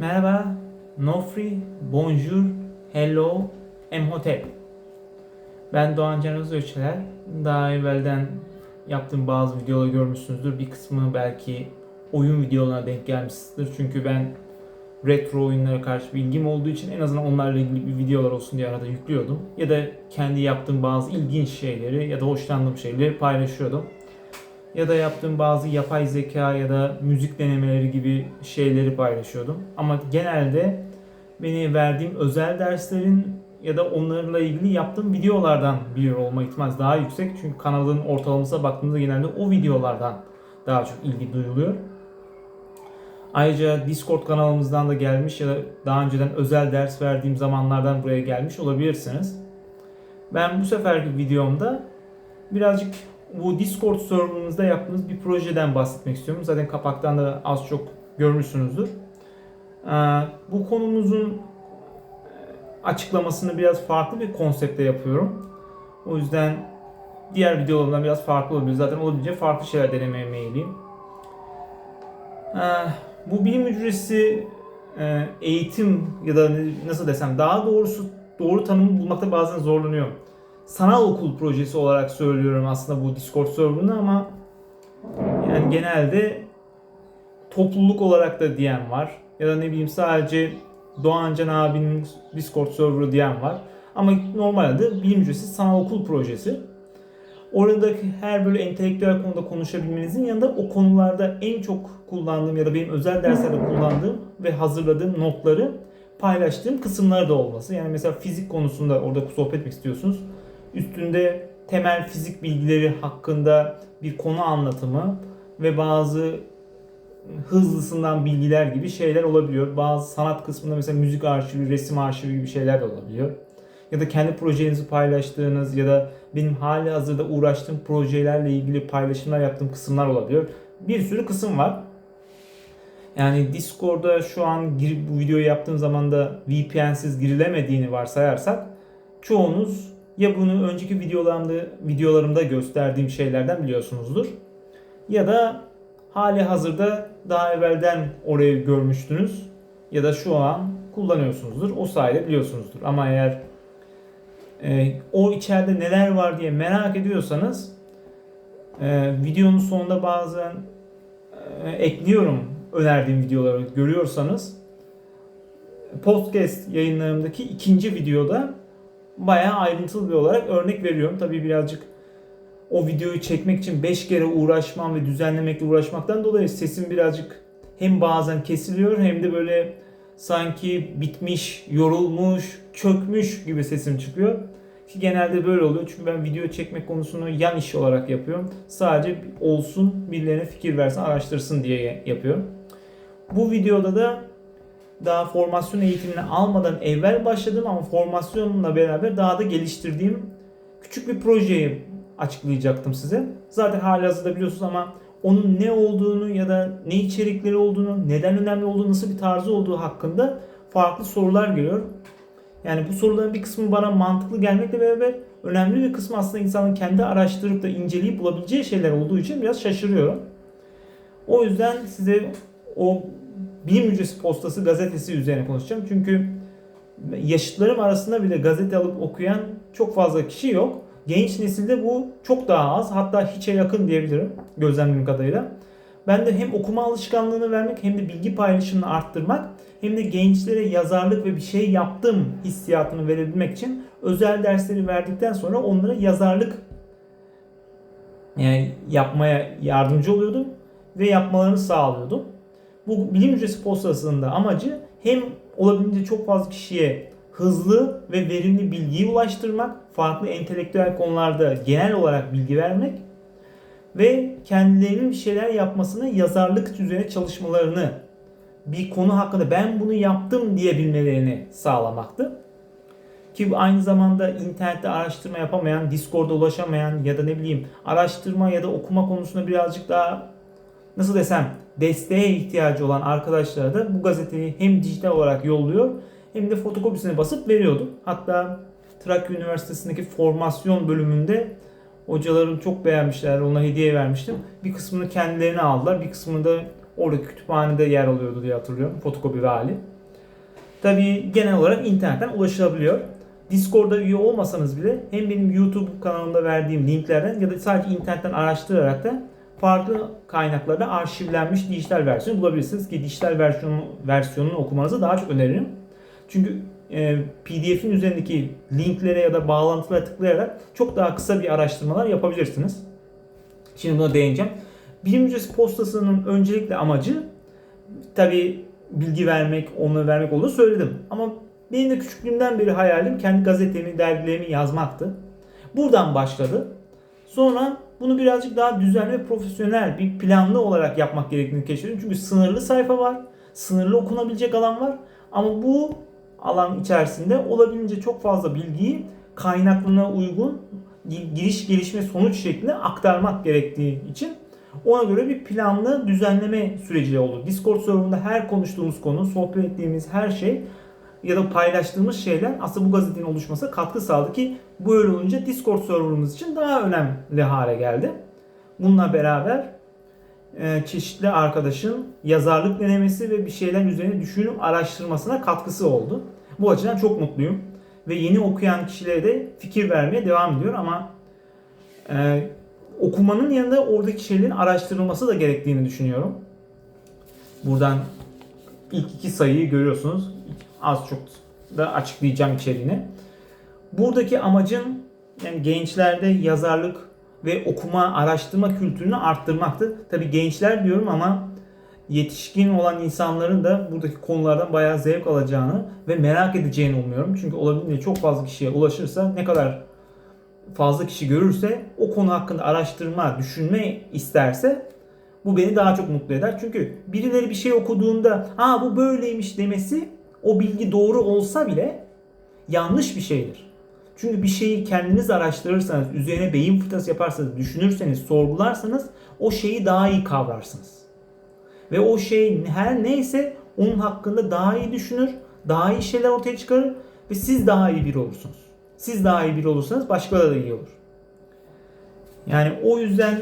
Merhaba, Nofri, Bonjour, Hello, Emhotep. Ben Doğan Can Özöçeler. Daha evvelden yaptığım bazı videoları görmüşsünüzdür. Bir kısmı belki oyun videolarına denk gelmiştir. Çünkü ben retro oyunlara karşı bir ilgim olduğu için en azından onlarla ilgili bir videolar olsun diye arada yüklüyordum. Ya da kendi yaptığım bazı ilginç şeyleri ya da hoşlandığım şeyleri paylaşıyordum. Ya da yaptığım bazı yapay zeka ya da müzik denemeleri gibi şeyleri paylaşıyordum. Ama genelde beni verdiğim özel derslerin ya da onlarla ilgili yaptığım videolardan biliyor olma ihtimali daha yüksek. Çünkü kanalın ortalamasına baktığımızda genelde o videolardan daha çok ilgi duyuluyor. Ayrıca Discord kanalımızdan da gelmiş ya da daha önceden özel ders verdiğim zamanlardan buraya gelmiş olabilirsiniz. Ben bu seferki videomda birazcık bu Discord serverımızda yaptığımız bir projeden bahsetmek istiyorum. Zaten kapaktan da az çok görmüşsünüzdür. Bu konumuzun açıklamasını biraz farklı bir konsepte yapıyorum. O yüzden diğer videolarımdan biraz farklı olabilir. Zaten olabileceği farklı şeyler denemeye meyilliyim. Bu bilim ücreti eğitim ya da nasıl desem daha doğrusu doğru tanımı bulmakta bazen zorlanıyorum. Sanal okul projesi olarak söylüyorum aslında bu Discord serverını ama yani genelde topluluk olarak da diyen var. Ya da ne bileyim sadece Doğan Can abinin Discord serverı diyen var. Ama normalde bilim ücretsiz sanal okul projesi. Oradaki her böyle entelektüel konuda konuşabilmenizin yanında o konularda en çok kullandığım ya da benim özel derslerde kullandığım ve hazırladığım notları paylaştığım kısımları da olması. Yani mesela fizik konusunda orada sohbet etmek istiyorsunuz. Üstünde temel fizik bilgileri hakkında bir konu anlatımı ve bazı hızlısından bilgiler gibi şeyler olabiliyor. Bazı sanat kısmında mesela müzik arşivi, resim arşivi gibi şeyler de olabiliyor. Ya da kendi projenizi paylaştığınız ya da benim hali hazırda uğraştığım projelerle ilgili paylaşımlar yaptığım kısımlar olabiliyor. Bir sürü kısım var. Yani Discord'da şu an bu videoyu yaptığım zaman da VPN'siz girilemediğini varsayarsak çoğunuz ya bunu önceki videolarımda gösterdiğim şeylerden biliyorsunuzdur. Ya da hali hazırda daha evvelden orayı görmüştünüz ya da şu an kullanıyorsunuzdur. O sayede biliyorsunuzdur. Ama eğer o içeride neler var diye merak ediyorsanız videonun sonunda bazen ekliyorum önerdiğim videoları görüyorsanız podcast yayınlarımdaki ikinci videoda bayağı ayrıntılı bir olarak örnek veriyorum. Tabii birazcık o videoyu çekmek için 5 kere uğraşmam ve düzenlemekle uğraşmaktan dolayı sesim birazcık hem bazen kesiliyor hem de böyle sanki bitmiş, yorulmuş, çökmüş gibi sesim çıkıyor. Ki genelde böyle oluyor çünkü ben video çekmek konusunu yan iş olarak yapıyorum. Sadece olsun, birilerine fikir versin, araştırsın diye yapıyorum. Bu videoda da daha formasyon eğitimini almadan evvel başladım ama formasyonla beraber daha da geliştirdiğim küçük bir projeyi açıklayacaktım size. Zaten halihazırda biliyorsunuz ama onun ne olduğunu ya da ne içerikleri olduğunu, neden önemli olduğunu, nasıl bir tarzı olduğu hakkında farklı sorular geliyor. Yani bu soruların bir kısmı bana mantıklı gelmekle beraber önemli bir kısmı aslında insanın kendi araştırıp da inceleyip bulabileceği şeyler olduğu için biraz şaşırıyorum. O yüzden size o Bilim Ücreti Postası gazetesi üzerine konuşacağım. Çünkü yaşıtlarım arasında bile gazete alıp okuyan çok fazla kişi yok. Genç nesilde bu çok daha az. Hatta hiçe yakın diyebilirim gözlemlediğim kadarıyla. Ben de hem okuma alışkanlığını vermek hem de bilgi paylaşımını arttırmak hem de gençlere yazarlık ve bir şey yaptım hissiyatını verebilmek için özel dersleri verdikten sonra onlara yazarlık yapmaya yardımcı oluyordum ve yapmalarını sağlıyordum. Bu bilim ücreti postasının da amacı hem olabildiğince çok fazla kişiye hızlı ve verimli bilgiyi ulaştırmak, farklı entelektüel konularda genel olarak bilgi vermek ve kendilerinin bir şeyler yapmasını, yazarlık üzerine çalışmalarını, bir konu hakkında ben bunu yaptım diyebilmelerini sağlamaktı. Ki aynı zamanda internette araştırma yapamayan, Discord'a ulaşamayan ya da ne bileyim araştırma ya da okuma konusunda birazcık daha nasıl desem desteğe ihtiyacı olan arkadaşlara da bu gazeteyi hem dijital olarak yolluyor hem de fotokopisini basıp veriyordum. Hatta Trakya Üniversitesi'ndeki formasyon bölümünde hocalarım çok beğenmişler. Ona hediye vermiştim. Bir kısmını kendilerine aldılar. Bir kısmını da orada kütüphanede yer alıyordu diye hatırlıyorum. Fotokopi ve hali. Tabii genel olarak internetten ulaşılabiliyor. Discord'da üye olmasanız bile hem benim YouTube kanalımda verdiğim linklerden ya da sadece internetten araştırarak da farklı kaynaklarda arşivlenmiş dijital versiyonu bulabilirsiniz ki dijital versiyonunu okumanızı daha çok öneririm. Çünkü PDF'in üzerindeki linklere ya da bağlantılara tıklayarak çok daha kısa bir araştırmalar yapabilirsiniz. Şimdi buna değineceğim. Bilim Müzesi postasının öncelikle amacı tabii bilgi vermek, onları vermek olduğunu söyledim. Ama benim de küçüklüğümden beri hayalim kendi gazetemi, dergilerimi yazmaktı. Buradan başladı. Sonra bunu birazcık daha düzenli ve profesyonel bir planlı olarak yapmak gerektiğini keşfettim. Çünkü sınırlı sayfa var, sınırlı okunabilecek alan var. Ama bu alan içerisinde olabildiğince çok fazla bilgiyi kaynaklığına uygun giriş, gelişme, sonuç şeklinde aktarmak gerektiği için ona göre bir planlı düzenleme süreci oldu. Discord serverında her konuştuğumuz konu, sohbet ettiğimiz her şey ya da paylaştığımız şeyler aslında bu gazetenin oluşmasına katkı sağladı ki böyle olunca Discord serverımız için daha önemli hale geldi. Bununla beraber çeşitli arkadaşın yazarlık denemesi ve bir şeyler üzerine düşünüp araştırmasına katkısı oldu. Bu açıdan çok mutluyum. Ve yeni okuyan kişilere de fikir vermeye devam ediyor ama okumanın yanında oradaki şeylerin araştırılması da gerektiğini düşünüyorum. Buradan ilk iki sayıyı görüyorsunuz. Az çok da açıklayacağım içeriğini. Buradaki amacın yani gençlerde yazarlık ve okuma, araştırma kültürünü arttırmaktı. Tabii gençler diyorum ama yetişkin olan insanların da buradaki konulardan bayağı zevk alacağını ve merak edeceğini umuyorum. Çünkü olabildiğince çok fazla kişiye ulaşırsa, ne kadar fazla kişi görürse, o konu hakkında araştırma, düşünme isterse bu beni daha çok mutlu eder. Çünkü birileri bir şey okuduğunda "Aa, bu böyleymiş" demesi, o bilgi doğru olsa bile yanlış bir şeydir. Çünkü bir şeyi kendiniz araştırırsanız, üzerine beyin fırtınası yaparsanız, düşünürseniz, sorgularsanız o şeyi daha iyi kavrarsınız. Ve o şey her neyse onun hakkında daha iyi düşünür, daha iyi şeyler ortaya çıkarır ve siz daha iyi biri olursunuz. Siz daha iyi biri olursanız başkaları da iyi olur. Yani o yüzden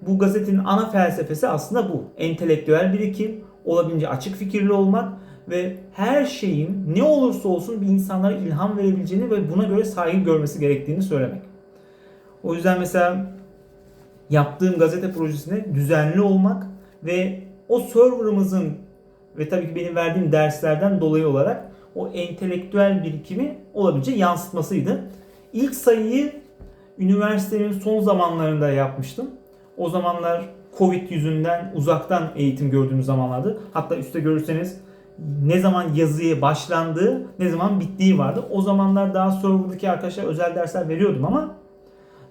bu gazetenin ana felsefesi aslında bu. Entelektüel birikim, olabildiğince açık fikirli olmak ve her şeyin ne olursa olsun bir insanlara ilham verebileceğini ve buna göre saygı görmesi gerektiğini söylemek. O yüzden mesela yaptığım gazete projesine düzenli olmak ve o serverımızın ve tabii ki benim verdiğim derslerden dolayı olarak o entelektüel birikimi olabildiğince yansıtmasıydı. İlk sayıyı üniversitenin son zamanlarında yapmıştım. O zamanlar Covid yüzünden uzaktan eğitim gördüğümüz zamanlardı. Hatta üstte görürseniz ne zaman yazıya başlandığı, ne zaman bittiği vardı. O zamanlar daha serverdaki arkadaşlar özel dersler veriyordum ama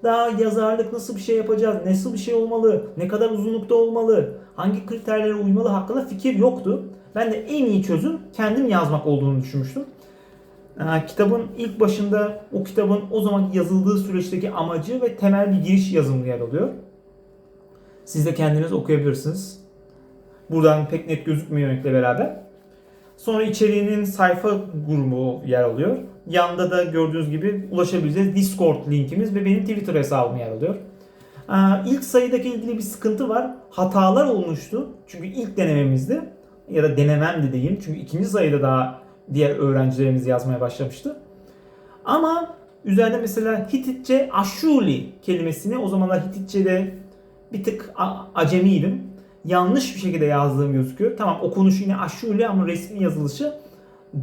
daha yazarlık nasıl bir şey yapacağız, nasıl bir şey olmalı, ne kadar uzunlukta olmalı, hangi kriterlere uymalı hakkında fikir yoktu. Ben de en iyi çözüm kendim yazmak olduğunu düşünmüştüm. Kitabın ilk başında o kitabın o zaman yazıldığı süreçteki amacı ve temel bir giriş yazımı yer alıyor. Siz de kendiniz okuyabilirsiniz. Buradan pek net gözükmemekle beraber. Sonra içeriğinin sayfa grubu yer alıyor. Yanda da gördüğünüz gibi ulaşabileceğiniz Discord linkimiz ve benim Twitter hesabım yer alıyor. İlk sayıdaki ilgili bir sıkıntı var. Hatalar olmuştu. Çünkü ilk denememizdi. Ya da denemem de diyeyim. Çünkü ikinci sayıda daha diğer öğrencilerimiz yazmaya başlamıştı. Ama üzerinde mesela Hititçe Aşuli kelimesini, o zamanlar Hititçe'de bir tık acemiydim. Yanlış bir şekilde yazdığım gözüküyor. Tamam, okunuşu yine Aşuli ama resmi yazılışı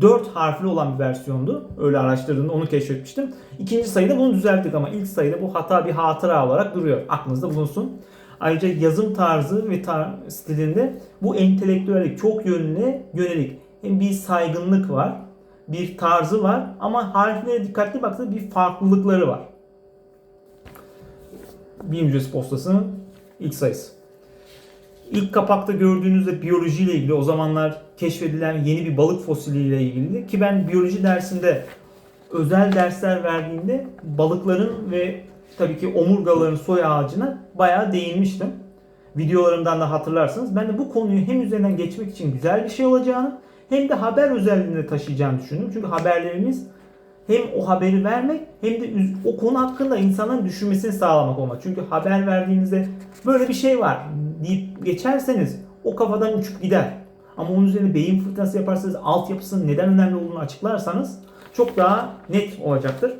4 harfli olan bir versiyondu. Öyle araştırdığımda onu keşfetmiştim. İkinci sayıda bunu düzelttik ama ilk sayıda bu hata bir hatıra olarak duruyor. Aklınızda bulunsun. Ayrıca yazım tarzı ve stilinde bu entelektüellik, çok yönlü yönelik. Hem bir saygınlık var, bir tarzı var ama harflere dikkatli baktığınızda bir farklılıkları var. Bilim Müzesi postasının ilk sayısı. İlk kapakta gördüğünüzde biyolojiyle ilgili, o zamanlar keşfedilen yeni bir balık fosiliyle ilgili ki ben biyoloji dersinde özel dersler verdiğimde balıkların ve tabii ki omurgaların soy ağacına bayağı değinmiştim. Videolarımdan da hatırlarsınız. Ben de bu konuyu hem üzerinden geçmek için güzel bir şey olacağını hem de haber özelliğinde taşıyacağını düşündüm. Çünkü haberlerimiz hem o haberi vermek hem de o konu hakkında insanların düşünmesini sağlamak olmak. Çünkü haber verdiğinizde böyle bir şey var deyip geçerseniz o kafadan uçup gider. Ama onun üzerine beyin fırtınası yaparsanız, altyapısının neden önemli olduğunu açıklarsanız çok daha net olacaktır.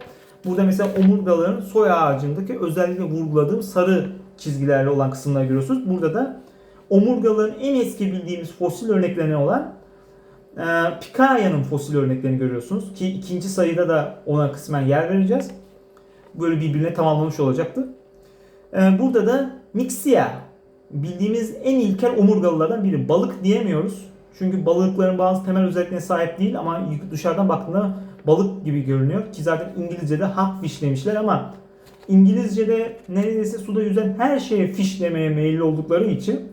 Burada mesela omurgaların soy ağacındaki özellikle vurguladığım sarı çizgilerle olan kısımları görüyorsunuz. Burada da omurgaların en eski bildiğimiz fosil örneklerine olan Pikarya'nın fosil örneklerini görüyorsunuz. Ki ikinci sayıda da ona kısmen yer vereceğiz. Böyle birbirine tamamlamış olacaktı. Burada da Mixia, bildiğimiz en ilkel omurgalılardan biri. Balık diyemiyoruz. Çünkü balıkların bazı temel özelliklerine sahip değil ama dışarıdan baktığında balık gibi görünüyor. Ki zaten İngilizce'de hagfish demişler ama İngilizce'de neredeyse suda yüzen her şeye fish demeye meyilli oldukları için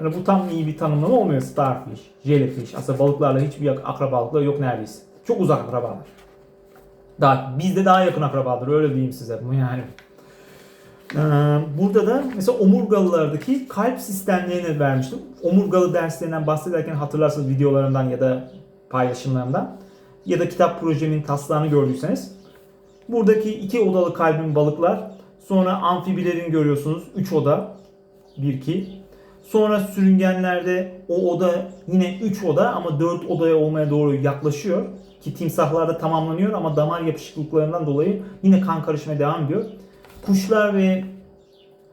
yani bu tam iyi bir tanımlama olmuyor. Starfish, jellyfish. Aslında balıklarla hiçbir akrabalıkları yok neredeyse. Çok uzak akrabalar. Bizde daha yakın akrabadır öyle diyeyim size bunu yani. Burada da mesela omurgalılardaki kalp sistemlerini vermiştim. Omurgalı derslerinden bahsederken hatırlarsınız videolarımdan ya da paylaşımlarımdan ya da kitap projemin taslağını gördüyseniz. Buradaki 2 odalı kalbin balıklar, sonra amfibilerin görüyorsunuz 3 oda, 1-2. Sonra sürüngenlerde o oda yine 3 oda ama 4 odaya olmaya doğru yaklaşıyor. Ki timsahlarda tamamlanıyor ama damar yapışıklıklarından dolayı yine kan karışmaya devam ediyor. Kuşlar ve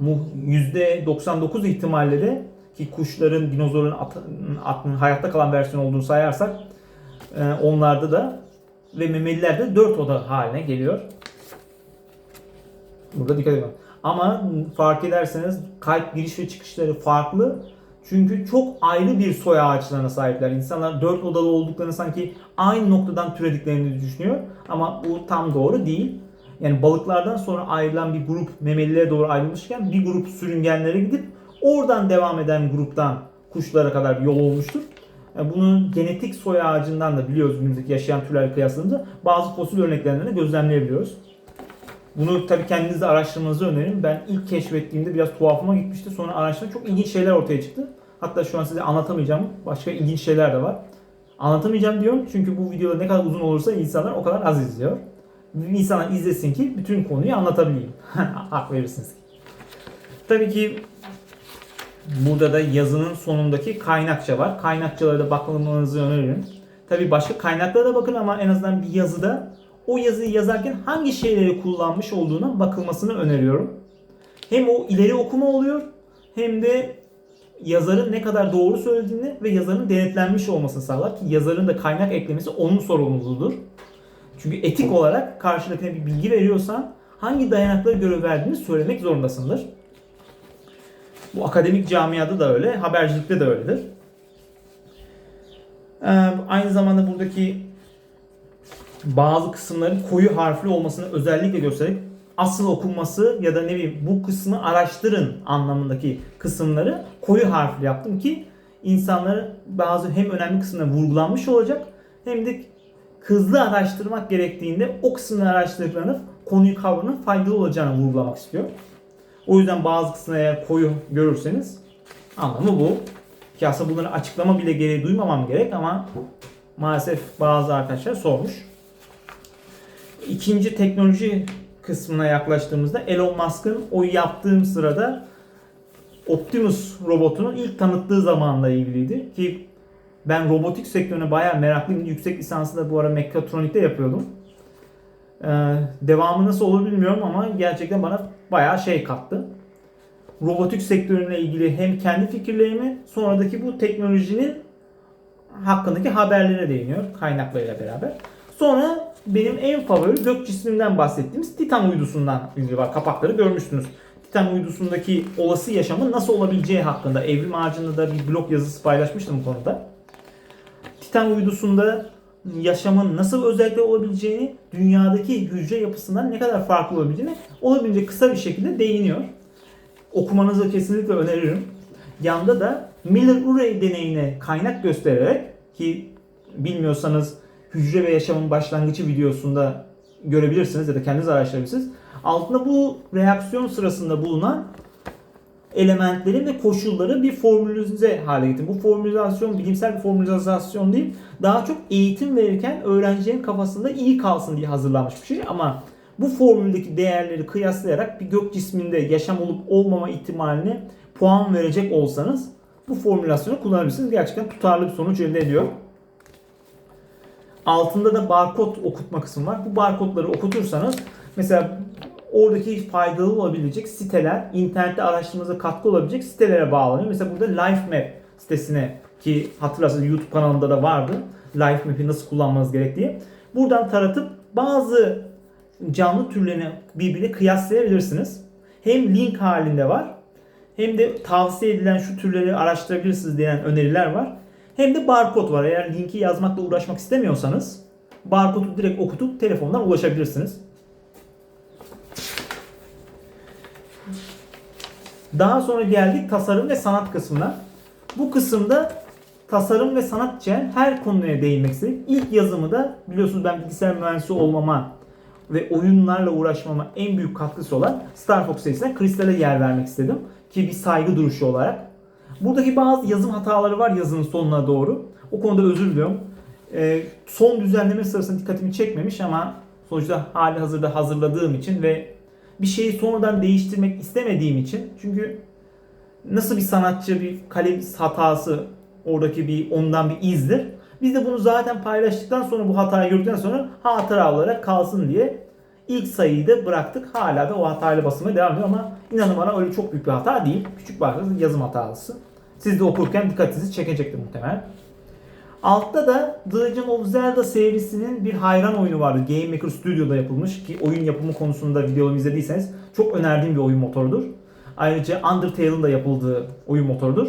%99 ihtimalle de ki kuşların dinozorun hayatta kalan versiyonu olduğunu sayarsak onlarda da ve memelilerde 4 oda haline geliyor. Burada dikkat edin. Ama fark ederseniz kalp giriş ve çıkışları farklı. Çünkü çok ayrı bir soy ağaçlarına sahipler. İnsanlar 4 odalı olduklarını sanki aynı noktadan türediklerini düşünüyor. Ama bu tam doğru değil. Yani balıklardan sonra ayrılan bir grup memelilere doğru ayrılmışken bir grup sürüngenlere gidip oradan devam eden gruptan kuşlara kadar bir yol olmuştur. Yani bunu genetik soy ağacından da biliyoruz günümüzdeki yaşayan türlerle kıyasladığımızda bazı fosil örneklerinden de gözlemleyebiliyoruz. Bunu tabii kendiniz de araştırmanızı öneririm. Ben ilk keşfettiğimde biraz tuhafıma gitmişti. Sonra araştırdım. Çok ilginç şeyler ortaya çıktı. Hatta şu an size anlatamayacağım başka ilginç şeyler de var. Anlatamayacağım diyorum çünkü bu videoda ne kadar uzun olursa insanlar o kadar az izliyor. İnsanlar izlesin ki bütün konuyu anlatabileyim. Hak verirsiniz. Tabii ki burada da yazının sonundaki kaynakça var. Kaynakçalara da bakmanızı öneririm. Tabii başka kaynaklara da bakın ama en azından bir yazıda o yazıyı yazarken hangi şeyleri kullanmış olduğuna bakılmasını öneriyorum. Hem o ileri okuma oluyor hem de yazarın ne kadar doğru söylediğini ve yazarın denetlenmiş olmasını sağlar ki yazarın da kaynak eklemesi onun sorumluluğudur. Çünkü etik olarak karşıdakine bir bilgi veriyorsan hangi dayanaklara göre verdiğini söylemek zorundasındır. Bu akademik camiada da öyle, habercilikte de öyledir. Aynı zamanda buradaki bazı kısımların koyu harfli olmasını özellikle göstererek asıl okunması ya da ne bileyim bu kısmı araştırın anlamındaki kısımları koyu harfli yaptım ki insanları bazı hem önemli kısımlar vurgulanmış olacak hem de hızlı araştırmak gerektiğinde o kısımları araştırdıklarını konuyu kavramanın faydalı olacağını vurgulamak istiyor. O yüzden bazı kısımları eğer koyu görürseniz anlamı bu. Ki aslında bunları açıklama bile gereği duymamam gerek ama maalesef bazı arkadaşlar sormuş. İkinci teknoloji kısmına yaklaştığımızda Elon Musk'ın o yaptığım sırada Optimus robotunun ilk tanıttığı zamanla ilgiliydi. Ki ben robotik sektörüne bayağı meraklıyım. Yüksek lisansı da bu ara mekatronikte yapıyordum. Devamı nasıl olur bilmiyorum ama gerçekten bana bayağı şey kattı. Robotik sektörüyle ilgili hem kendi fikirlerimi sonradaki bu teknolojinin hakkındaki haberlere değiniyor kaynaklarıyla beraber. Sonra benim en favori gök cisminden bahsettiğimiz Titan uydusundan ilgili var. Kapakları görmüştünüz. Titan uydusundaki olası yaşamın nasıl olabileceği hakkında Evrim Ağacı'nda da bir blog yazısı paylaşmıştım bu konuda. Titan uydusunda yaşamın nasıl özellikle olabileceğini, dünyadaki hücre yapısından ne kadar farklı olabileceğini olabildiğince kısa bir şekilde değiniyor. Okumanızı kesinlikle öneririm. Yanda da Miller-Urey deneyine kaynak göstererek ki bilmiyorsanız hücre ve yaşamın başlangıcı videosunda görebilirsiniz ya da kendiniz araştırabilirsiniz. Altında bu reaksiyon sırasında bulunan elementlerin ve koşulları bir formülize hale getirdim. Bu formülizasyon bilimsel bir formülizasyon değil. Daha çok eğitim verirken öğrencilerin kafasında iyi kalsın diye hazırlanmış bir şey. Ama bu formüldeki değerleri kıyaslayarak bir gök cisminde yaşam olup olmama ihtimaline puan verecek olsanız bu formülasyonu kullanabilirsiniz. Gerçekten tutarlı bir sonuç elde ediyor. Altında da barkod okutma kısmı var. Bu barkodları okutursanız mesela oradaki faydalı olabilecek siteler, internette araştırmanıza katkı olabilecek sitelere bağlanıyor. Mesela burada LifeMap sitesine, ki hatırlarsanız YouTube kanalında da vardı, LifeMap'i nasıl kullanmanız gerektiği. Buradan taratıp bazı canlı türlerini birbirine kıyaslayabilirsiniz. Hem link halinde var, hem de tavsiye edilen şu türleri araştırabilirsiniz diyen öneriler var. Hem de barkod var. Eğer linki yazmakla uğraşmak istemiyorsanız barkodu direkt okutup telefondan ulaşabilirsiniz. Daha sonra geldik tasarım ve sanat kısmına. Bu kısımda tasarım ve sanat için her konuya değinmek istedik. İlk yazımı da biliyorsunuz ben bilgisayar mühendisi olmama ve oyunlarla uğraşmama en büyük katkısı olan Star Fox serisinden Kristal'e yer vermek istedim. Ki bir saygı duruşu olarak. Buradaki bazı yazım hataları var yazının sonuna doğru. O konuda özür diliyorum. Son düzenleme sırasında dikkatimi çekmemiş ama sonuçta hali hazırda hazırladığım için ve bir şeyi sonradan değiştirmek istemediğim için, çünkü nasıl bir sanatçı bir kalem hatası oradaki bir ondan bir izdir. Biz de bunu zaten paylaştıktan sonra bu hatayı gördükten sonra hatıra olarak kalsın diye ilk sayıyı da bıraktık. Hala da o hatayla basmaya devam ediyor ama inanın bana öyle çok büyük bir hata değil. Küçük bir yazım hatası. Siz de okurken dikkatinizi çekecektir muhtemelen. Altta da The Legend of Zelda serisinin bir hayran oyunu vardı. Game Maker Studio'da yapılmış ki oyun yapımı konusunda videomu izlediyseniz çok önerdiğim bir oyun motorudur. Ayrıca Undertale'ın da yapıldığı oyun motorudur.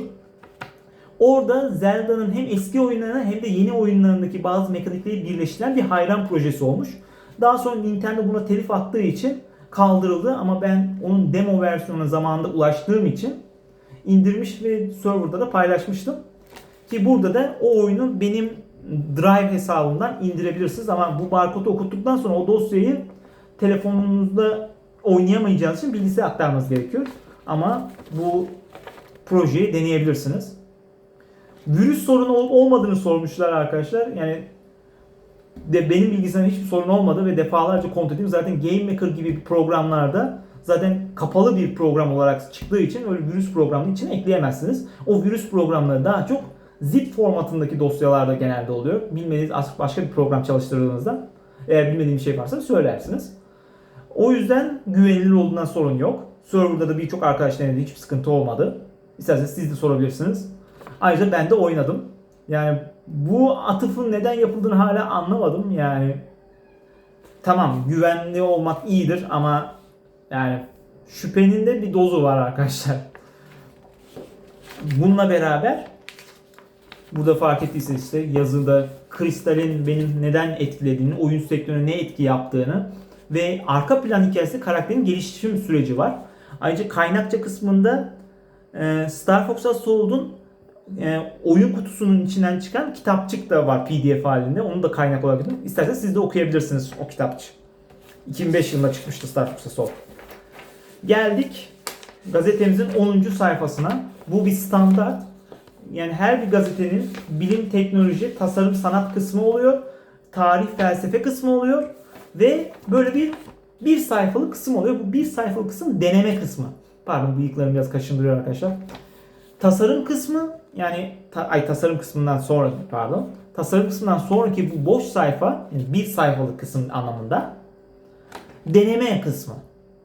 Orada Zelda'nın hem eski oyunlarına hem de yeni oyunlarındaki bazı mekanikleri birleştiren bir hayran projesi olmuş. Daha sonra Nintendo buna telif attığı için kaldırıldı ama ben onun demo versiyonuna zamanında ulaştığım için indirmiş ve serverda da paylaşmıştım. Ki burada da o oyunu benim Drive hesabımdan indirebilirsiniz ama bu barkodu okuttuktan sonra o dosyayı telefonunuzda oynayamayacağınız için bilgisayara aktarmanız gerekiyor. Ama bu projeyi deneyebilirsiniz. Virüs sorunu olup olmadığını sormuşlar arkadaşlar. Yani de benim bilgisayarımda hiçbir sorun olmadı ve defalarca kontrol ettim. Zaten Game Maker gibi programlarda zaten kapalı bir program olarak çıktığı için öyle virüs programının içine ekleyemezsiniz. O virüs programları daha çok zip formatındaki dosyalarda genelde oluyor. Bilmediğiniz başka bir program çalıştırdığınızda eğer bilmediğim bir şey varsa söylersiniz. O yüzden güvenilir olduğundan sorun yok. Server'da da birçok arkadaş denedi, hiçbir sıkıntı olmadı. İsterseniz siz de sorabilirsiniz. Ayrıca ben de oynadım. Yani bu atıfın neden yapıldığını hala anlamadım. Yani tamam, güvenli olmak iyidir ama yani şüphenin de bir dozu var arkadaşlar. Bununla beraber burada fark ettiyseniz işte yazıda Kristal'in benim neden etkilediğini, oyun sektörüne ne etki yaptığını ve arka plan hikayesi karakterin gelişim süreci var. Ayrıca kaynakça kısmında Star Fox'a Soul'un oyun kutusunun içinden çıkan kitapçık da var PDF halinde. Onu da kaynak olarak dedim. İsterseniz siz de okuyabilirsiniz o kitapçık. 2005 yılında çıkmıştı Star Fox'a Soul. Geldik gazetemizin 10. sayfasına. Bu bir standart. Yani her bir gazetenin bilim, teknoloji, tasarım, sanat kısmı oluyor. Tarih, felsefe kısmı oluyor. Ve böyle bir sayfalık kısım oluyor. Bu bir sayfalık kısım deneme kısmı. Pardon, bıyıklarım biraz kaşındırıyor arkadaşlar. Tasarım kısmı, yani tasarım kısmından sonra tasarım kısmından sonraki bu boş sayfa, yani bir sayfalık kısım anlamında deneme kısmı.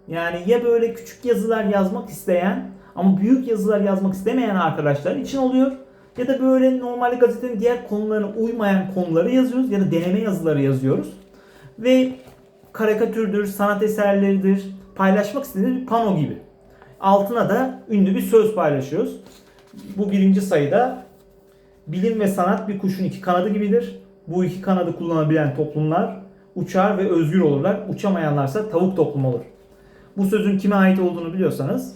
Yani ya böyle küçük yazılar yazmak isteyen ama büyük yazılar yazmak istemeyen arkadaşlar için oluyor. Ya da böyle normalde gazetenin diğer konularına uymayan konuları yazıyoruz ya da deneme yazıları yazıyoruz. Ve karikatürdür, sanat eserleridir, paylaşmak istediğimiz bir pano gibi. Altına da ünlü bir söz paylaşıyoruz. Bu birinci sayıda bilim ve sanat bir kuşun iki kanadı gibidir. Bu iki kanadı kullanabilen toplumlar uçar ve özgür olurlar. Uçamayanlarsa tavuk toplumu olur. Bu sözün kime ait olduğunu biliyorsanız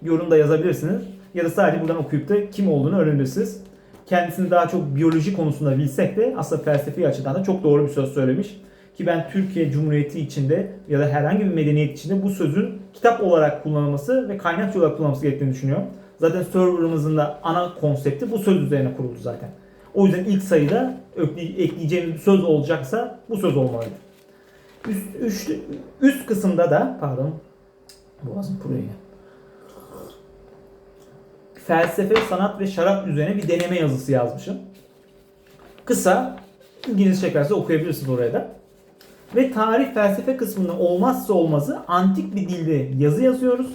yorumda yazabilirsiniz. Ya da sadece buradan okuyup da kim olduğunu öğrenebilirsiniz. Kendisini daha çok biyoloji konusunda bilsek de aslında felsefi açıdan da çok doğru bir söz söylemiş. Ki ben Türkiye Cumhuriyeti içinde ya da herhangi bir medeniyet içinde bu sözün kitap olarak kullanılması ve kaynakça olarak kullanılması gerektiğini düşünüyorum. Zaten serverımızın da ana konsepti bu söz üzerine kuruldu zaten. O yüzden ilk sayıda ekleyeceğimiz bir söz olacaksa bu söz olmalıydı. Üst kısımda da boğazım kuruyor. felsefe, sanat ve şarap üzerine bir deneme yazısı yazmışım. Kısa, ilginizi çekerse okuyabilirsiniz oraya da. Ve tarih felsefe kısmının olmazsa olmazı antik bir dilde yazı yazıyoruz.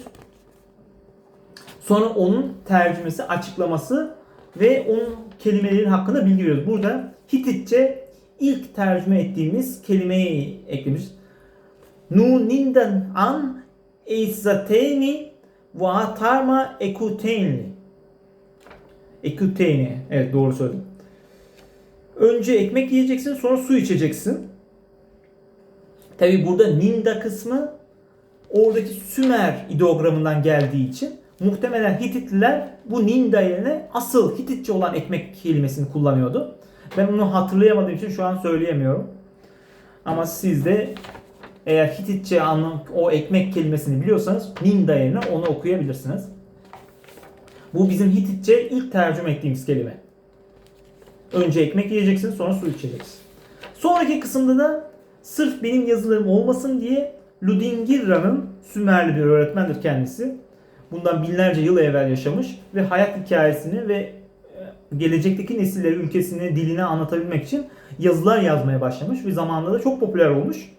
Sonra onun tercümesi, açıklaması ve onun kelimelerin hakkında bilgi veriyoruz. Burada Hititçe ilk tercüme ettiğimiz kelimeyi eklemiş. Nu nindan an eizateni vatarma ekuteni. Ekuteni. Evet, doğru söyledim. Önce ekmek yiyeceksin, sonra su içeceksin. Tabi burada Ninda kısmı oradaki Sümer ideogramından geldiği için muhtemelen Hititliler bu Ninda yerine asıl Hititçe olan ekmek kelimesini kullanıyordu. Ben onu hatırlayamadığım için şu an söyleyemiyorum. Ama siz de eğer Hititçe o ekmek kelimesini biliyorsanız Ninda yerine onu okuyabilirsiniz. Bu bizim Hititçe ilk tercüme ettiğimiz kelime. Önce ekmek yiyeceksin, sonra su içeceksin. Sonraki kısımda da sırf benim yazılarım olmasın diye Ludingirra'nın, Sümerli bir öğretmendir kendisi. Bundan binlerce yıl evvel yaşamış ve hayat hikayesini ve gelecekteki nesilleri, ülkesini, dilini anlatabilmek için yazılar yazmaya başlamış ve zamanında da çok popüler olmuş.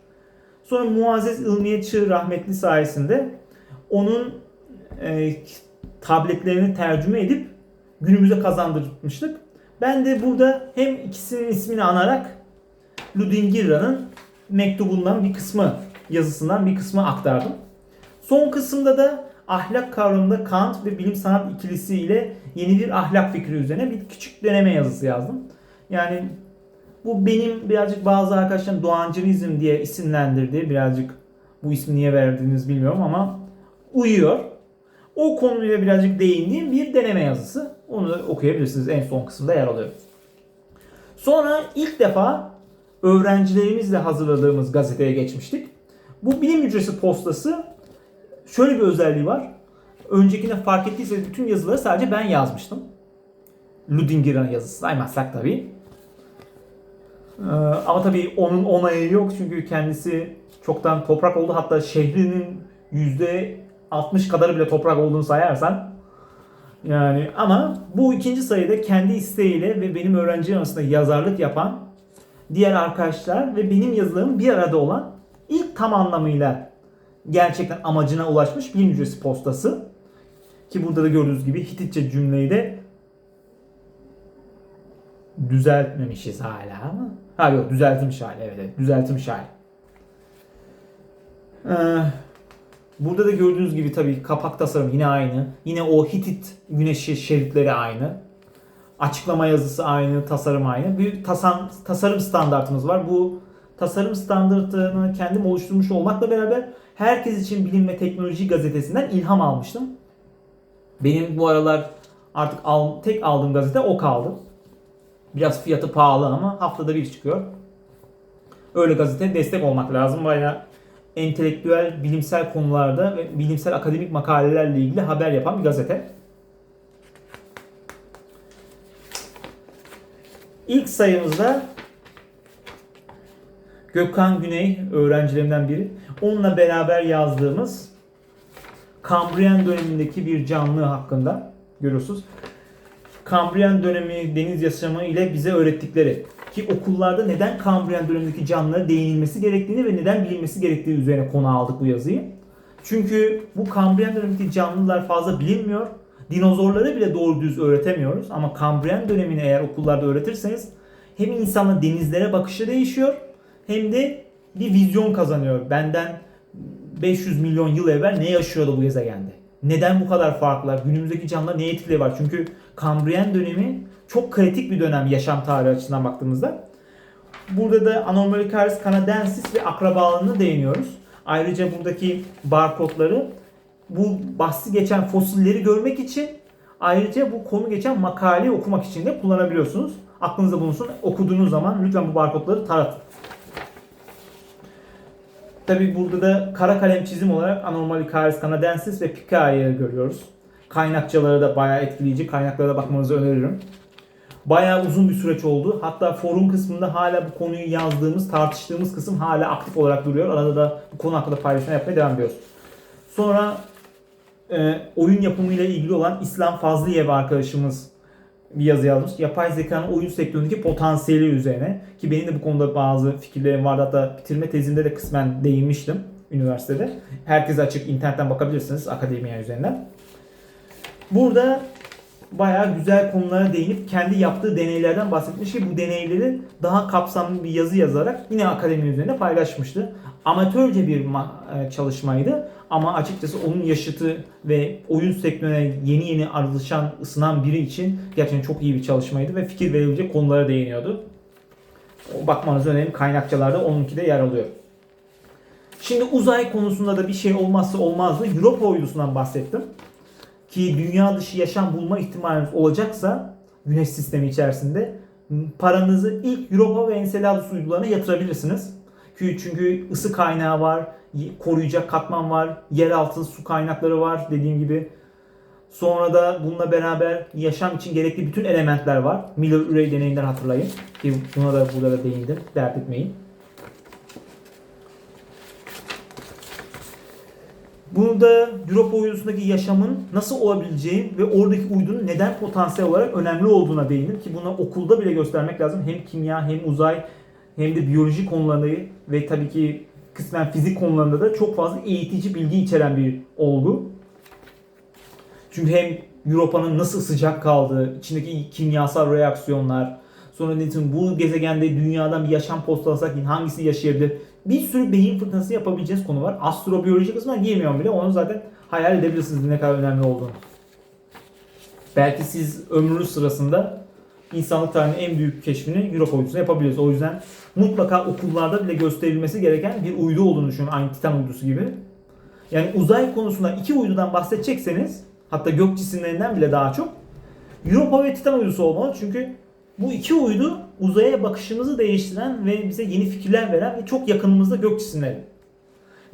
Sonra Muazzez İlmiye Çığ rahmetli sayesinde onun tabletlerini tercüme edip günümüze kazandırmıştık. Ben de burada hem ikisinin ismini anarak Ludingirra'nın mektubundan bir kısmı, yazısından bir kısmı aktardım. Son kısımda da ahlak kavramında Kant ve bilim sanat ikilisi ile yeni bir ahlak fikri üzerine bir küçük deneme yazısı yazdım. Yani bu benim birazcık bazı arkadaşlarım doğancılizm diye isimlendirdiği, birazcık bu ismi niye verdiğiniz bilmiyorum ama uyuyor. O konuya birazcık değindiğim bir deneme yazısı. Onu da okuyabilirsiniz, en son kısımda yer alıyor. Sonra ilk defa öğrencilerimizle hazırladığımız gazeteye geçmiştik. Bu bilim hücresi postası şöyle bir özelliği var. Öncekine fark ettiyseniz bütün yazıları sadece ben yazmıştım. Ludingirra'nın yazısı saymazsak tabii. Ama tabii onun onayı yok çünkü kendisi çoktan toprak oldu. Hatta şehrinin %60 kadarı bile toprak olduğunu sayarsan. Yani ama bu ikinci sayıda kendi isteğiyle ve benim öğrencilerim arasında yazarlık yapan diğer arkadaşlar ve benim yazılarım bir arada olan ilk tam anlamıyla gerçekten amacına ulaşmış bilim hücresi postası. Ki burada da gördüğünüz gibi Hititçe cümleyi de düzeltmemişiz hala ama. Ha yok, düzeltilmiş hali, evet düzeltilmiş hali. Burada da gördüğünüz gibi tabii kapak tasarım yine aynı. Yine o Hitit güneşi şeritleri aynı. Açıklama yazısı aynı, tasarım aynı. Bir tasarım standartımız var. Bu tasarım standartını kendim oluşturmuş olmakla beraber Herkes için Bilim ve Teknoloji gazetesinden ilham almıştım. Benim bu aralar artık tek aldığım gazete o kaldı. Biraz fiyatı pahalı ama haftada bir çıkıyor. Öyle gazeteye destek olmak lazım. Bayağı entelektüel, bilimsel konularda ve bilimsel akademik makalelerle ilgili haber yapan bir gazete. İlk sayımızda Gökhan Güney, öğrencilerimden biri. Onunla beraber yazdığımız Kambriyen dönemindeki bir canlı hakkında görüyorsunuz. Kambriyen dönemi deniz yaşamı ile bize öğrettikleri ki okullarda neden Kambriyen dönemindeki canlılara değinilmesi gerektiğini ve neden bilinmesi gerektiği üzerine konu aldık bu yazıyı. Çünkü bu Kambriyen dönemindeki canlılar fazla bilinmiyor. Dinozorları bile doğru düz öğretemiyoruz. Ama Kambriyen dönemini eğer okullarda öğretirseniz hem insanın denizlere bakışı değişiyor hem de bir vizyon kazanıyor. Benden 500 milyon yıl evvel ne yaşıyordu bu gezegende? Neden bu kadar farklılar? Günümüzdeki canlılar neye etkileri var? Çünkü Kambriyen dönemi çok kritik bir dönem yaşam tarihi açısından baktığımızda. Burada da Anomalocaris canadensis ve akrabalığına değiniyoruz. Ayrıca buradaki barkodları bu bahsi geçen fosilleri görmek için, ayrıca bu konu geçen makaleyi okumak için de kullanabiliyorsunuz. Aklınızda bulunsun. Okuduğunuz zaman lütfen bu barkodları taratın. Tabi burada da kara kalem çizim olarak Anomalocaris canadensis ve Picaya'yı görüyoruz. Kaynakçaları da bayağı etkileyici. Kaynaklara da bakmanızı öneririm. Bayağı uzun bir süreç oldu. Hatta forum kısmında hala bu konuyu yazdığımız, tartıştığımız kısım hala aktif olarak duruyor. Arada da bu konu hakkında paylaşma yapmaya devam ediyoruz. Sonra oyun yapımıyla ilgili olan İslam Fazlıyev arkadaşımız bir yazı yazmış. Yapay zekanın oyun sektöründeki potansiyeli üzerine. Ki benim de bu konuda bazı fikirlerim vardı. Hatta bitirme tezimde de kısmen değinmiştim üniversitede. Herkese açık, internetten bakabilirsiniz akademiya üzerinden. Burada bayağı güzel konulara değinip kendi yaptığı deneylerden bahsetmiş ki bu deneyleri daha kapsamlı bir yazı yazarak yine akademi üzerinde paylaşmıştı. Amatörce bir çalışmaydı ama açıkçası onun yaşıtı ve oyun sektörüne yeni yeni alışan, ısınan biri için gerçekten çok iyi bir çalışmaydı ve fikir verebilecek konulara değiniyordu. Bakmanız önemli, kaynakçalarda onunki de yer alıyor. Şimdi uzay konusunda da bir şey olmazsa olmazdı. Europa uydusundan bahsettim. Ki dünya dışı yaşam bulma ihtimaliniz olacaksa Güneş sistemi içerisinde paranızı ilk Europa ve Enceladus uydularına yatırabilirsiniz. Çünkü ısı kaynağı var, koruyacak katman var, yeraltı su kaynakları var dediğim gibi. Sonra da bununla beraber yaşam için gerekli bütün elementler var. Miller-Urey deneyinden hatırlayın. Ki buna da burada da değindim, dert etmeyin. Burada Europa uydusundaki yaşamın nasıl olabileceği ve oradaki uydunun neden potansiyel olarak önemli olduğuna değindim ki bunu okulda bile göstermek lazım. Hem kimya hem uzay hem de biyoloji konularında ve tabii ki kısmen fizik konularında da çok fazla eğitici bilgi içeren bir olgu. Çünkü hem Europa'nın nasıl sıcak kaldığı, içindeki kimyasal reaksiyonlar, sonra bu gezegende dünyadan bir yaşam postalasak hangisi yaşayabilir? Bir sürü beyin fırtınası yapabileceğiniz konu var. Astrobiyoloji kısmına girmiyorum bile. Onu zaten hayal edebilirsiniz ne kadar önemli olduğunu. Belki siz ömrünüz sırasında insanlık tarihinin en büyük keşfini Europa uydusuna yapabilirsiniz. O yüzden mutlaka okullarda bile gösterilmesi gereken bir uydu olduğunu düşünün. Aynı Titan uydusu gibi. Yani uzay konusunda iki uydudan bahsedecekseniz, hatta gök cisimlerinden bile daha çok Europa ve Titan uydusu olmalı. Çünkü bu iki uydu uzaya bakışımızı değiştiren ve bize yeni fikirler veren ve çok yakınımızda gök cisimleri.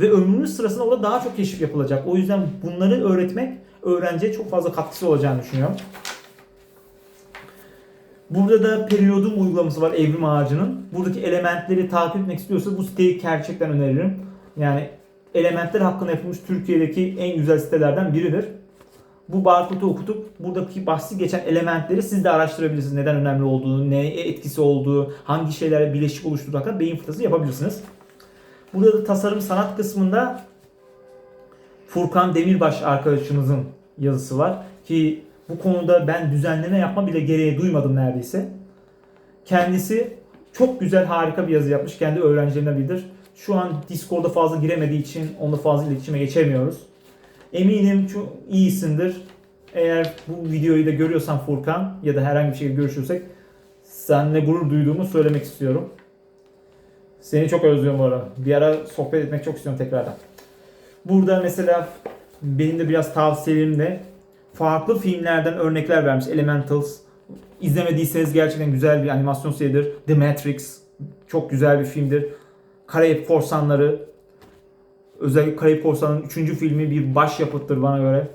Ve ömrümüz sırasında orada daha çok keşif yapılacak. O yüzden bunları öğretmek öğrenciye çok fazla katkısı olacağını düşünüyorum. Burada da periyodum uygulaması var evrim ağacının. Buradaki elementleri takip etmek istiyorsanız bu siteyi gerçekten öneririm. Yani elementler hakkında yapılmış Türkiye'deki en güzel sitelerden biridir. Bu barkodu okutup buradaki bahsi geçen elementleri siz de araştırabilirsiniz. Neden önemli olduğunu, neye etkisi olduğu, hangi şeylerle bileşik oluşturduğu hakkında beyin fırtınası yapabilirsiniz. Burada da tasarım sanat kısmında Furkan Demirbaş arkadaşımızın yazısı var. Ki bu konuda ben düzenleme yapma bile gereği duymadım neredeyse. Kendisi çok güzel, harika bir yazı yapmış. Kendi öğrencilerinden biridir. Şu an Discord'a fazla giremediği için onunla fazla iletişime geçemiyoruz. Eminim çok iyisindir. Eğer bu videoyu da görüyorsan Furkan ya da herhangi bir şekilde görüşürsek seninle gurur duyduğumu söylemek istiyorum. Seni çok özlüyorum bu ara. Bir ara sohbet etmek çok istiyorum tekrardan. Burada mesela benim de biraz tavsiyelerimle farklı filmlerden örnekler vermiş. Elementals. İzlemediyseniz gerçekten güzel bir animasyon seridir. The Matrix. Çok güzel bir filmdir. Karayip Korsanları. Özellikle Karayip Korsanları'nın 3. filmi bir başyapıttır bana göre.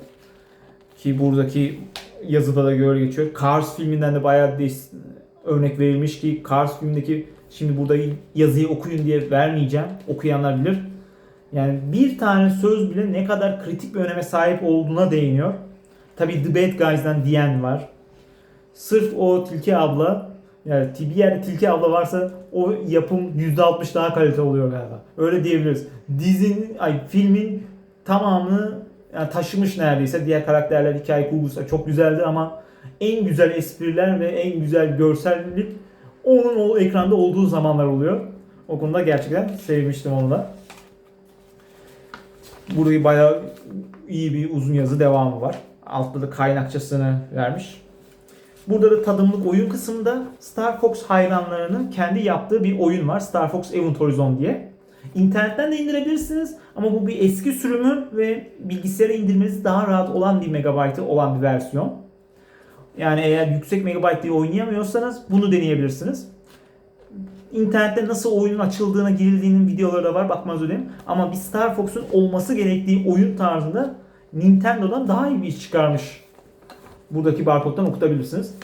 Ki buradaki yazıda da göre geçiyor. Cars filminden de bayağı örnek verilmiş ki Cars filmindeki, şimdi burada yazıyı okuyun diye vermeyeceğim. Okuyanlar bilir. Yani bir tane söz bile ne kadar kritik bir öneme sahip olduğuna değiniyor. Tabii The Bad Guys'dan diyen var. Sırf o Tilki abla, yani bir yerde Tilki abla varsa o yapım %60 daha kaliteli oluyor galiba. Öyle diyebiliriz. Filmin tamamını yani taşımış neredeyse. Diğer karakterler, hikaye kurgusu çok güzeldi ama en güzel espriler ve en güzel görsellik onun o ekranda olduğu zamanlar oluyor. O konuda gerçekten sevmiştim onu da. Burada bayağı iyi bir uzun yazı devamı var. Altta da kaynakçasını vermiş. Burada da tadımlık oyun kısmında Star Fox hayranlarının kendi yaptığı bir oyun var. Star Fox Event Horizon diye. İnternetten de indirebilirsiniz ama bu bir eski sürümü ve bilgisayara indirmeniz daha rahat olan 1 MB olan bir versiyon. Yani eğer yüksek megabayt diye oynayamıyorsanız bunu deneyebilirsiniz. İnternette nasıl oyunun açıldığına, girildiğinin videoları da var, bakmanızı öneririm. Ama bir Star Fox'un olması gerektiği oyun tarzında Nintendo'dan daha iyi bir iş çıkarmış. Buradaki barkoddan okutabilirsiniz.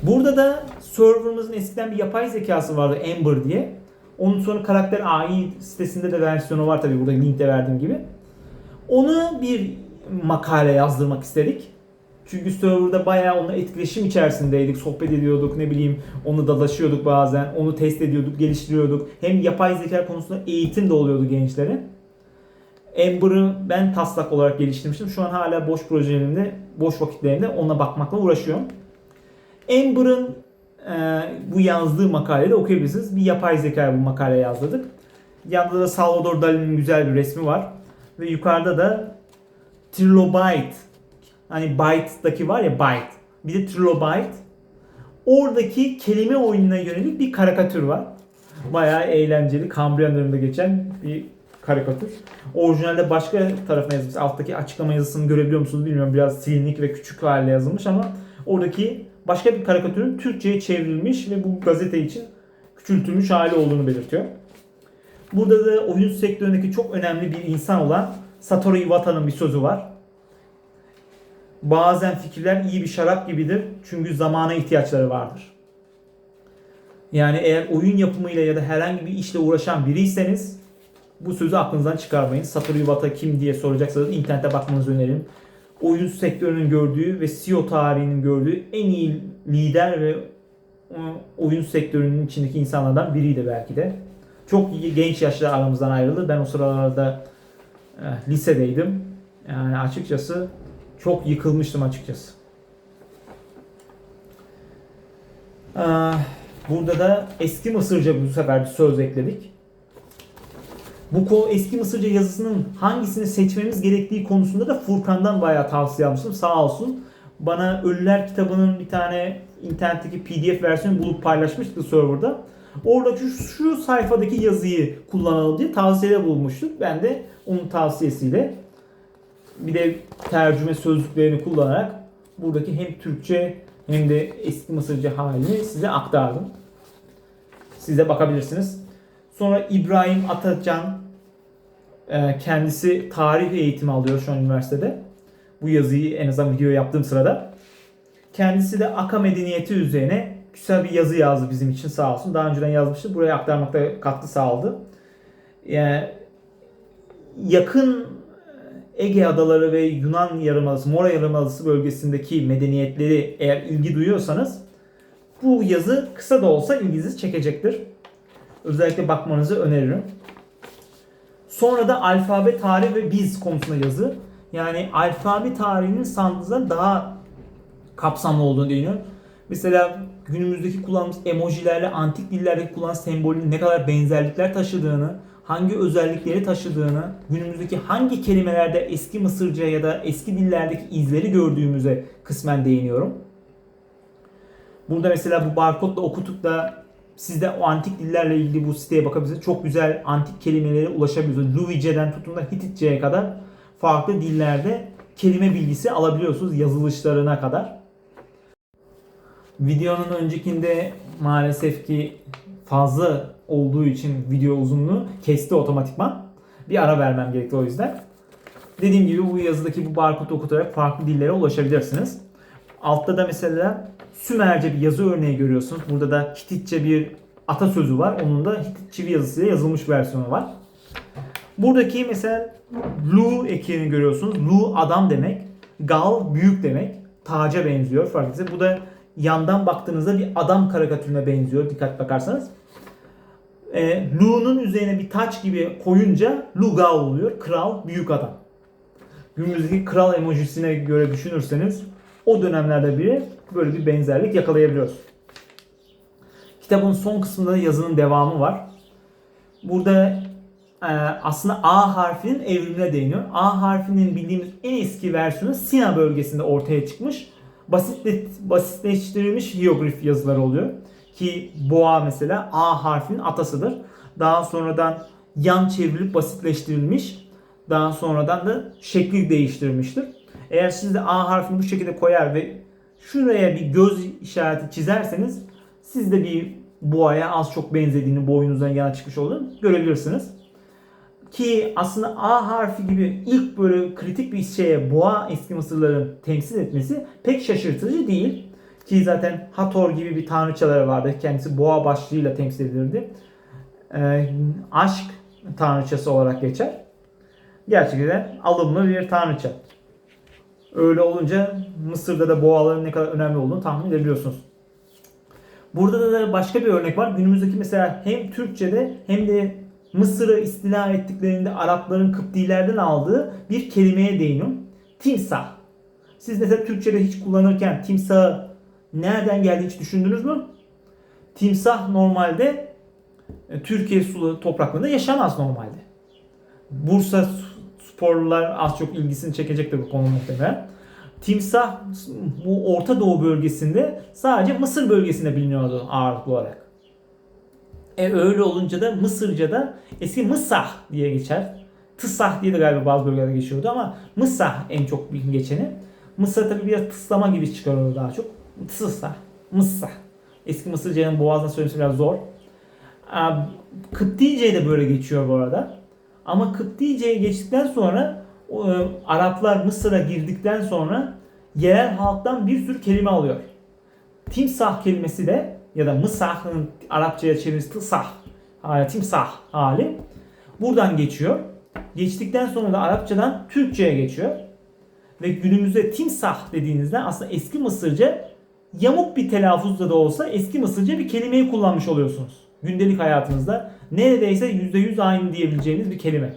Burada da serverımızın eskiden bir yapay zekası vardı, Ember diye. Onun sonra karakter AI sitesinde de versiyonu var tabii, burada linkte verdiğim gibi. Onu bir makale yazdırmak istedik. Çünkü serverda bayağı onunla etkileşim içerisindeydik. Sohbet ediyorduk, ne bileyim, onu dalaşıyorduk bazen. Onu test ediyorduk, geliştiriyorduk. Hem yapay zeka konusunda eğitim de oluyordu gençlere. Ember'ı ben taslak olarak geliştirmiştim. Şu an hala boş projelerimde, boş vakitlerimde ona bakmakla uğraşıyorum. Ember'ın bu yazdığı makaleyi de okuyabilirsiniz. Bir yapay zeka bu makale yazdırdık. Yanında da Salvador Dali'nin güzel bir resmi var. Ve yukarıda da Trilobyte, hani Byte'daki var ya, Byte, bir de Trilobyte. Oradaki kelime oyununa yönelik bir karikatür var. Bayağı eğlenceli, Kambriyan döneminde geçen bir karikatür. Orijinalde başka tarafına yazılmış. Alttaki açıklama yazısını görebiliyor musunuz bilmiyorum. Biraz silinik ve küçük haliyle yazılmış ama oradaki başka bir karikatürün Türkçe'ye çevrilmiş ve bu gazete için küçültülmüş hali olduğunu belirtiyor. Burada da oyun sektöründeki çok önemli bir insan olan Satoru Iwata'nın bir sözü var. Bazen fikirler iyi bir şarap gibidir çünkü zamana ihtiyaçları vardır. Yani eğer oyun yapımıyla ya da herhangi bir işle uğraşan biriyseniz bu sözü aklınızdan çıkarmayın. Satoru Iwata kim diye soracaksanız internete bakmanızı öneririm. Oyun sektörünün gördüğü ve CEO tarihinin gördüğü en iyi lider ve oyun sektörünün içindeki insanlardan biriydi belki de. Çok genç yaşta aramızdan ayrıldı. Ben o sıralarda lisedeydim. Yani açıkçası çok yıkılmıştım açıkçası. Burada da eski Mısırca bu sefer bir söz ekledik. Bu eski Mısırca yazısının hangisini seçmemiz gerektiği konusunda da Furkan'dan bayağı tavsiye almıştım. Sağ olsun. Bana Ölüler kitabının bir tane internetteki PDF versiyonu bulup paylaşmıştı serverda. Oradaki şu sayfadaki yazıyı kullanalım diye tavsiyede bulunmuştuk. Ben de onun tavsiyesiyle bir de tercüme sözlüklerini kullanarak buradaki hem Türkçe hem de eski Mısırca halini size aktardım. Siz de bakabilirsiniz. Sonra İbrahim Atacan, kendisi tarih eğitimi alıyor şu an üniversitede. Bu yazıyı en azından video yaptığım sırada. Kendisi de Aka medeniyeti üzerine güzel bir yazı yazdı bizim için, sağ olsun. Daha önceden yazmıştı. Buraya aktarmakta katkı sağladı. Yani yakın Ege adaları ve Yunan yarımadası, Mora yarımadası bölgesindeki medeniyetleri eğer ilgi duyuyorsanız bu yazı kısa da olsa ilginizi çekecektir. Özellikle bakmanızı öneririm. Sonra da alfabe, tarih ve biz konusunda yazı. Yani alfabe tarihinin sandığınızdan daha kapsamlı olduğunu düşünüyorum. Mesela günümüzdeki kullandığımız emojilerle antik dillerdeki kullanılan sembolün ne kadar benzerlikler taşıdığını, hangi özellikleri taşıdığını, günümüzdeki hangi kelimelerde eski Mısırca ya da eski dillerdeki izleri gördüğümüze kısmen değiniyorum. Burada mesela bu barkodla okutup da siz de o antik dillerle ilgili bu siteye bakabilirsiniz. Çok güzel antik kelimelere ulaşabiliyorsunuz. Luvice'den tutun da Hititçe'ye kadar farklı dillerde kelime bilgisi alabiliyorsunuz, yazılışlarına kadar. Videonun öncekinde maalesef ki fazla olduğu için video uzunluğu kesti otomatikman. Bir ara vermem gerekti o yüzden. Dediğim gibi bu yazıdaki bu barkodu okutarak farklı dillere ulaşabilirsiniz. Altta da mesela Sümerce bir yazı örneği görüyorsunuz. Burada da Hititçe bir atasözü var. Onun da Hitit çivi yazısıyla yazılmış versiyonu var. Buradaki mesela Lu ekini görüyorsunuz. Lu adam demek. Gal büyük demek. Taca benziyor fark etse. Bu da yandan baktığınızda bir adam karikatürüne benziyor dikkat bakarsanız. Lu'nun üzerine bir taç gibi koyunca Lugal oluyor. Kral, büyük adam. Günümüzdeki kral emojisine göre düşünürseniz o dönemlerde bile böyle bir benzerlik yakalayabiliyoruz. Kitabın son kısmında da yazının devamı var. Burada aslında A harfinin evrimine değiniyor. A harfinin bildiğimiz en eski versiyonu Sina bölgesinde ortaya çıkmış. Basitleştirilmiş hieroglif yazıları oluyor. Ki boğa mesela A harfinin atasıdır. Daha sonradan yan çevrilip basitleştirilmiş. Daha sonradan da şekli değiştirilmiştir. Eğer siz de A harfini bu şekilde koyar ve şuraya bir göz işareti çizerseniz siz de bir boğaya az çok benzediğini, boynunuzdan yana çıkmış olduğunu görebilirsiniz. Ki aslında A harfi gibi ilk böyle kritik bir şeye boğa eski Mısırlıların temsil etmesi pek şaşırtıcı değil. Ki zaten Hathor gibi bir tanrıçaları vardı. Kendisi boğa başlığıyla temsil edilirdi. Aşk tanrıçası olarak geçer. gerçekten alımlı bir tanrıça. Öyle olunca Mısır'da da boğaların ne kadar önemli olduğunu tahmin edebiliyorsunuz. Burada da başka bir örnek var. Günümüzdeki mesela hem Türkçe'de hem de Mısır'ı istila ettiklerinde Arapların Kıptilerden aldığı bir kelimeye değiniyorum. Timsah. Siz mesela Türkçe'de hiç kullanırken timsahı nereden geldi hiç düşündünüz mü? Timsah normalde Türkiye sulu topraklarında yaşamaz normalde. Bursa sporlular az çok ilgisini çekecektir bu konu muhtemelen. Timsah bu Orta Doğu bölgesinde sadece Mısır bölgesinde biliniyordu ağırlıklı olarak. Öyle olunca da Mısırca'da eski Mısah diye geçer. Tısah diye de galiba bazı bölgelerde geçiyordu ama Mısah en çok geçeni. Mısır tabi biraz tıslama gibi çıkarıyor daha çok. Tısah, Mısah. Eski Mısırca'nın boğazına söylemesi biraz zor. Kıptice de böyle geçiyor bu arada. Ama Kıptice'ye geçtikten sonra Araplar Mısır'a girdikten sonra yerel halktan bir sürü kelime alıyor. Timsah kelimesi de ya da Mısah'ın Arapçaya çevirisi tısah, timsah hali buradan geçiyor. Geçtikten sonra da Arapçadan Türkçe'ye geçiyor. Ve günümüzde timsah dediğinizde aslında eski Mısırca yamuk bir telaffuzla da olsa eski Mısırca bir kelimeyi kullanmış oluyorsunuz. Gündelik hayatınızda neredeyse %100 aynı diyebileceğiniz bir kelime.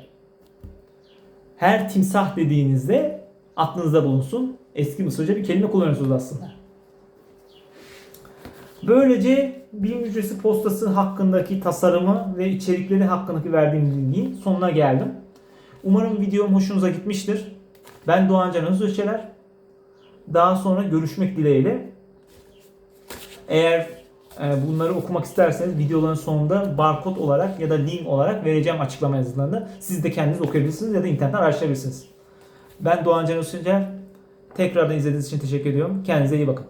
Her timsah dediğinizde aklınızda bulunsun. Eski Mısırca bir kelime kullanıyorsunuz aslında. Böylece Bilim Hücresi postası hakkındaki tasarımı ve içerikleri hakkındaki verdiğim bilginin sonuna geldim. Umarım videom hoşunuza gitmiştir. Ben Doğan Can Özöçeler. Daha sonra görüşmek dileğiyle. Eğer bunları okumak isterseniz videoların sonunda barkod olarak ya da link olarak vereceğim açıklama yazılarında. Siz de kendiniz okuyabilirsiniz ya da internetten araştırabilirsiniz. Ben Doğan Can Özöçeler. Tekrardan izlediğiniz için teşekkür ediyorum. Kendinize iyi bakın.